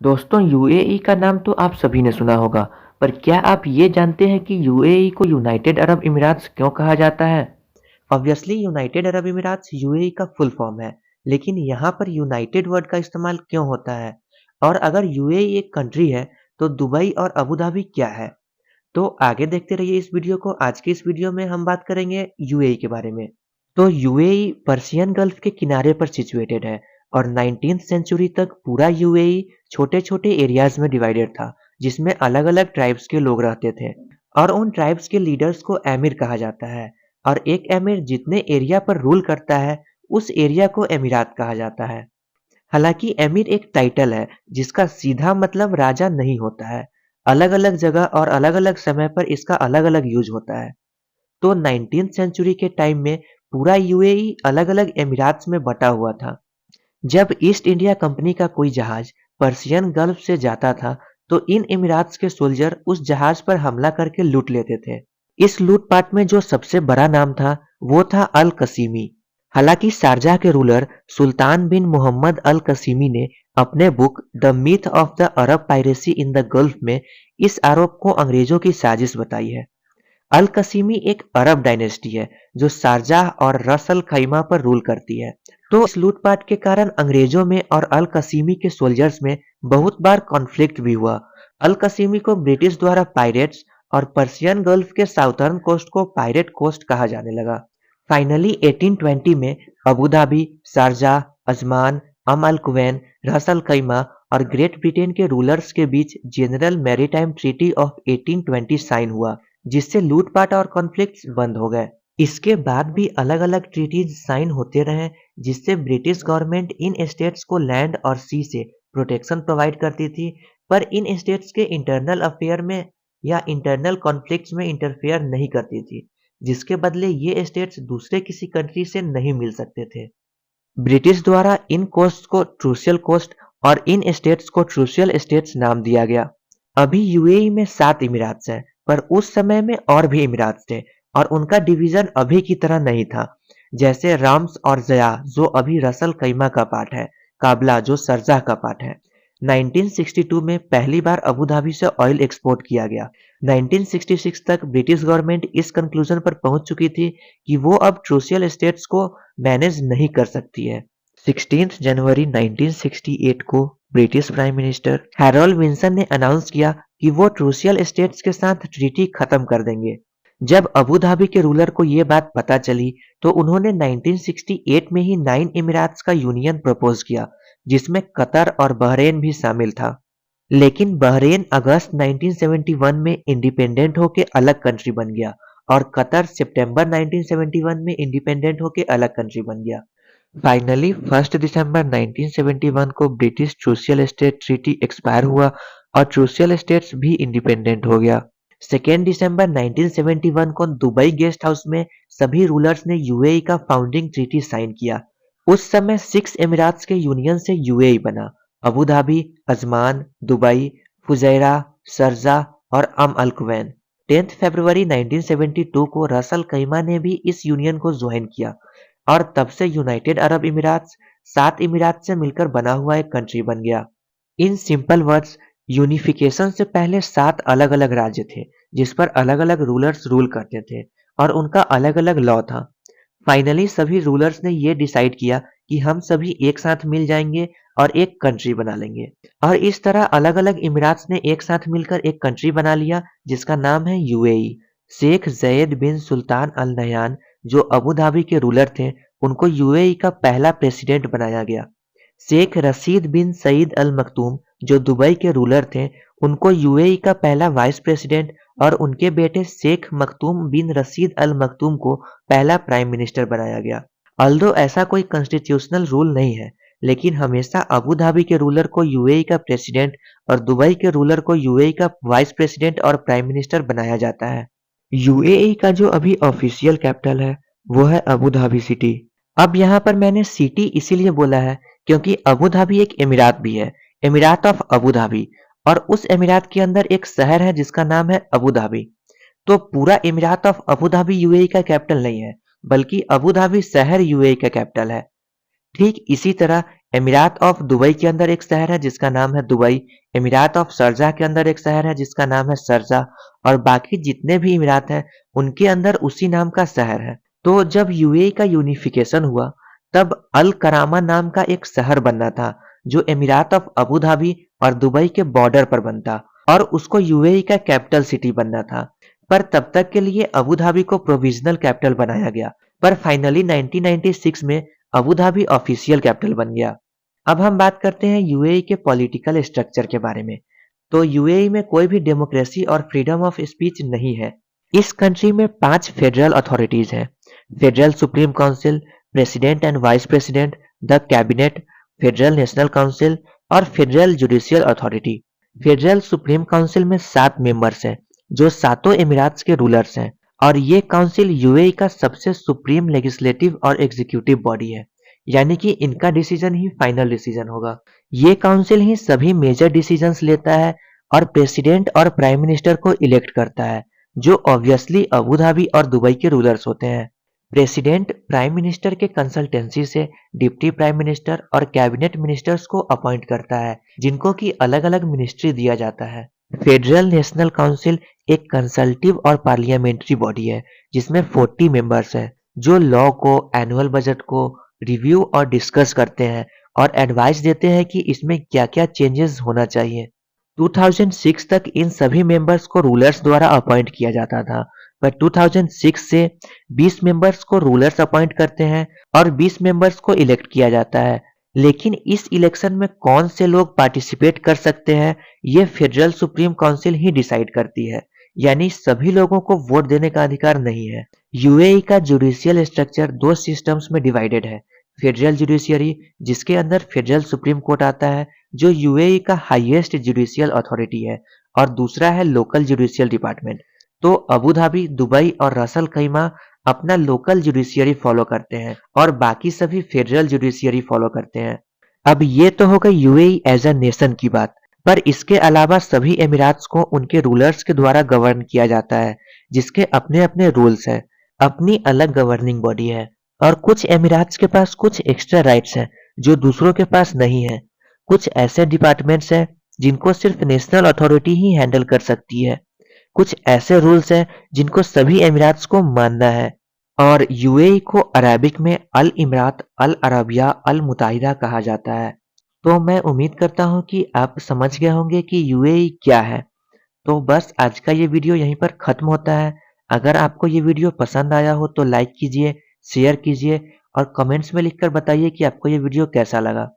दोस्तों यूएई का नाम तो आप सभी ने सुना होगा, पर क्या आप ये जानते हैं कि यूएई को यूनाइटेड अरब इमिरात्स क्यों कहा जाता है? ऑब्वियसली यूनाइटेड अरब इमिरात्स यूएई का फुल फॉर्म है, लेकिन यहाँ पर यूनाइटेड वर्ड का इस्तेमाल क्यों होता है? और अगर यूएई एक कंट्री है, तो दुबई और अबू धाबी क्या है? तो आगे देखते रहिए इस वीडियो को। आज के इस वीडियो में हम बात करेंगे यूएई के बारे में। तो यूएई पर्शियन गल्फ के किनारे पर सिचुएटेड है और 19th सेंचुरी तक पूरा यूएई छोटे-छोटे एरियाज में डिवाइडेड था, जिसमें अलग-अलग ट्राइब्स के लोग रहते थे और उन ट्राइब्स के लीडर्स को एमिर कहा जाता है और एक एमिर जितने एरिया पर रूल करता है, उस एरिया को एमिरात कहा जाता है। हालांकि एमिर एक टाइटल है जिसका सीधा मतलब राजा नहीं होता है। अलग-अलग जगह और अलग-अलग समय पर इसका अलग-अलग यूज होता है। तो 19th सेंचुरी के टाइम में पूरा यूएई अलग-अलग एमिरात्स में बटा हुआ था। जब ईस्ट इंडिया कंपनी का कोई जहाज पर्शियन गल्फ से जाता था, तो इन इमिरात्स के सोल्जर उस जहाज पर हमला करके लूट लेते थे। इस लूटपाट में जो सबसे बड़ा नाम था, वो था अल कसीमी। हालांकि शारजाह के रूलर सुल्तान बिन मोहम्मद अल कसीमी ने अपने book the myth of the Arab piracy in the gulf में इस आरोप को अंग्रेजों की साजिश बताई है। अल कसीमी एक अरब डायनेस्टी है जो शारजाह और रस अल खैमा पर रूल करती है। तो इस लूटपाट के कारण अंग्रेजों में और अल कसीमी के सोल्जर्स में बहुत बार कॉन्फ्लिक्ट भी हुआ। अल कसीमी को ब्रिटिश द्वारा पायरेट्स और पर्शियन गल्फ के साउथर्न कोस्ट को पायरेट कोस्ट कहा जाने लगा। फाइनली 1820 में Abu Dhabi, Sharjah, Ajman, Al Quwain, Ras Al Khaimah और ग्रेट ब्रिटेन के रूलर्स के बीच general maritime treaty of 1820 sign हुआ, जिससे लूटपाट और कॉन्फ्लिक्ट्स बंद हो गए। इसके बाद भी अलग-अलग ट्रीटीज साइन होते रहे, जिससे ब्रिटिश गवर्नमेंट इन स्टेट्स को लैंड और सी से प्रोटेक्शन प्रोवाइड करती थी, पर इन स्टेट्स के इंटरनल अफेयर में या इंटरनल कॉन्फ्लिक्ट्स में इंटरफेयर नहीं करती थी, जिसके बदले ये स्टेट्स दूसरे किसी कंट्री से नहीं मिल सकते थे। ब्रिटिश द्वारा इन कोस्ट को ट्रूसियल कोस्ट और इन स्टेट्स को ट्रूसियल स्टेट्स नाम दिया गया। अभी यूएई में 7 इमिरात्स हैं, पर उस समय में और भी इमिरात्स थे और उनका डिवीजन अभी की तरह नहीं था। जैसे राम्स और जया जो अभी रसल खैमा का पार्ट है, काबला जो शारजाह का पार्ट है। 1962 में पहली बार अबू धाबी से ऑयल एक्सपोर्ट किया गया। 1966 तक ब्रिटिश गवर्नमेंट इस कंक्लूजन पर पहुंच चुकी थी कि वो अब ट्रूसियल स्टेट्स को मैनेज नहीं कर सकती है। 16 जनवरी 1968 को British prime minister Harold Wilson ने अनाउंस किया कि वो ट्रूसियल स्टेट्स के साथ ट्रीटी खत्म कर देंगे। जब अबू धाबी के रूलर को ये बात पता चली, तो उन्होंने 1968 में ही 9 इमिरात्स का यूनियन प्रपोज किया, जिसमें कतर और बहरेन भी शामिल था। लेकिन बहरेन अगस्त 1971 में इंडिपेंडेंट होके अलग कंट्री बन गया और कतर सितंबर 1971 में इंडिपेंडेंट होके अलग कंट्री बन गया। फाइनली 1 दिसंबर 1971 को ब्रिटिश ट्रूसियल स्टेट ट्रीटी एक्सपायर हुआ और ट्रूसियल स्टेट्स भी इंडिपेंडेंट हो गया। 2 दिसंबर 1971 को दुबई गेस्ट हाउस में सभी रूलर्स ने यूएई का फाउंडिंग ट्रीटी साइन किया। उस समय 6 एमिरात्स के यूनियन से यूएई बना। Abu Dhabi, Ajman, Dubai, Fujairah, Sharjah और अल कुवैन। 10 फरवरी 1972 को रस अल खैमा ने भी इस यूनियन को ज्वाइन किया और तब से यूनाइटेड अरब इमिरात्स 7 इमिरात से मिलकर बना हुआ एक कंट्री बन गया। इन सिंपल वर्ड्स, यूनिफिकेशन से पहले 7 अलग-अलग राज्य थे, जिस पर अलग-अलग रूलर्स रूल करते थे और उनका अलग-अलग लॉ था। फाइनली सभी रूलर्स ने ये डिसाइड किया कि हम सभी एक साथ मिल जाएंगे और एक कंट्री बना लेंगे। और इस तरह अलग-अलग इमिरात्स ने एक साथ मिलकर एक कंट्री बना लिया, जिसका नाम है यूएई। शेख जयद बिन सुल्तान अल नहयान, जो अबू धाबी के रूलर थे, उनको यूएई का पहला प्रेसिडेंट बनाया गया। शेख रशीद बिन सईद अल मखदूम, जो दुबई के रूलर थे, उनको यूएई का पहला वाइस प्रेसिडेंट और उनके बेटे शेख मखदूम बिन रशीद अल मखदूम को पहला प्राइम मिनिस्टर बनाया गया। अल्दो ऐसा कोई कॉन्स्टिट्यूशनल रूल नहीं है, लेकिन हमेशा अबू धाबी के रूलर को यूएई का प्रेसिडेंट और दुबई के रूलर को यूएई का वाइस प्रेसिडेंट और प्राइम मिनिस्टर बनाया जाता है। यूएई का जो अभी ऑफिशियल कैपिटल है, वो है अबू धाबी सिटी। अब यहाँ पर मैंने सिटी इसीलिए बोला है क्योंकि अबू धाबी एक एमिरात भी है, एमिरात ऑफ अबू धाबी, और उस एमिरात के अंदर एक शहर है जिसका नाम है अबू धाबी। तो पूरा एमिरात ऑफ अबू धाबी यूएई का कैपिटल नहीं है, बल्कि अबू धाबी शहर यूएई का कैपिटल है। ठीक इसी तरह एमिरात ऑफ दुबई के अंदर एक शहर है जिसका नाम है दुबई, एमिरात ऑफ शारजाह के अंदर एक शहर है जिसका नाम है शारजाह और बाकी जितने भी एमिरात हैं उनके अंदर उसी नाम का शहर है। तो जब यूएई का यूनिफिकेशन हुआ तब अल करामा नाम का एक शहर बनना था जो एमिरात ऑफ अबू धाबी और दुबई के बॉर्डर पर बनता और उसको यूएई का कैपिटल सिटी बनना था। पर तब तक के लिए अबू धाबी को प्रोविजनल कैपिटल बनाया गया, पर फाइनली 1996 में अबू धाबी ऑफिशियल कैपिटल बन गया। अब हम बात करते हैं यूएई के पॉलिटिकल स्ट्रक्चर के बारे में। तो यूएई में कोई भी डेमोक्रेसी और फ्रीडम ऑफ स्पीच नहीं है। इस कंट्री में 5 फेडरल अथॉरिटीज हैं: federal supreme council, president and vice president, the cabinet, federal national council और federal judicial authority. Federal supreme council में 7 मेंबर्स हैं जो सातों एमिरात्स के रूलर्स हैं और ये काउंसिल यूएई का सबसे सुप्रीम लेजिस्लेटिव और एग्जीक्यूटिव बॉडी है, यानी कि इनका डिसीजन ही फाइनल डिसीजन होगा। ये काउंसिल ही सभी मेजर डिसीजंस लेता है और प्रेसिडेंट और प्राइम मिनिस्टर को इलेक्ट करता है, जो ऑब्वियसली अबू धाबी और दुबई के रूलर्स होते हैं। प्रेसिडेंट प्राइम मिनिस्टर के कंसल्टेंसी से डिप्टी प्राइम मिनिस्टर और कैबिनेट मिनिस्टर्स को अपॉइंट करता है, जिनको कि अलग-अलग मिनिस्ट्री दिया जाता है। फेडरल नेशनल काउंसिल एक कंसल्टिव और पार्लियामेंट्री बॉडी है जिसमें 40 मेंबर्स हैं जो लॉ को, एनुअल बजट को रिव्यू और डिस्कस करते हैं और एडवाइस देते हैं कि इसमें क्या-क्या चेंजेस होना चाहिए। 2006 तक इन सभी मेंबर्स को रूलर्स द्वारा अपॉइंट किया जाता था, पर 2006 से 20 मेंबर्स को रूलर्स अपॉइंट करते हैं और 20 मेंबर्स को इलेक्ट किया जाता है। लेकिन इस इलेक्शन में कौन से लोग पार्टिसिपेट कर सकते हैं ये फेडरल सुप्रीम काउंसिल ही डिसाइड करती है, यानी सभी लोगों को वोट देने का अधिकार नहीं है। यूएई का जुडिशियल स्ट्रक्चर 2 सिस्टम्स में डिवाइडेड है: फेडरल जुडिशियरी, जिसके अंदर फेडरल सुप्रीम कोर्ट आता है जो यूएई का हाईएस्ट जुडिशियल अथॉरिटी है, और दूसरा है लोकल जुडिशियल डिपार्टमेंट। तो अबू धाबी, दुबई और रसल खैमा अपना लोकल जुडिशियरी फॉलो करते हैं और बाकी सभी फेडरल जुडिशियरी फॉलो करते हैं। अब ये तो हो गई यूएई एज अ नेशन की बात, पर इसके अलावा सभी एमिरात्स को उनके रूलर्स के द्वारा गवर्न किया जाता है, जिसके अपने अपने रूल्स हैं, अपनी अलग गवर्निंग बॉडी है और कुछ एमिरात्स के पास कुछ एक्स्ट्रा राइट्स हैं जो दूसरों के पास नहीं है। कुछ ऐसे डिपार्टमेंट्स हैं जिनको सिर्फ नेशनल अथॉरिटी ही हैंडल कर सकती है। कुछ ऐसे रूल्स हैं जिनको सभी एमिरात्स को मानना है और यूएई को अरबिक में अल इमरात अल अरबिया अल मुत्तहिदा कहा जाता है। तो मैं उम्मीद करता हूँ कि आप समझ गए होंगे कि यूएई क्या है। तो बस आज का ये वीडियो यहीं पर खत्म होता है। अगर आपको ये वीडियो पसंद आया हो तो लाइक कीजिए, शेयर कीजिए और कमेंट्स में लिखकर बताइए कि आपको ये वीडियो कैसा लगा।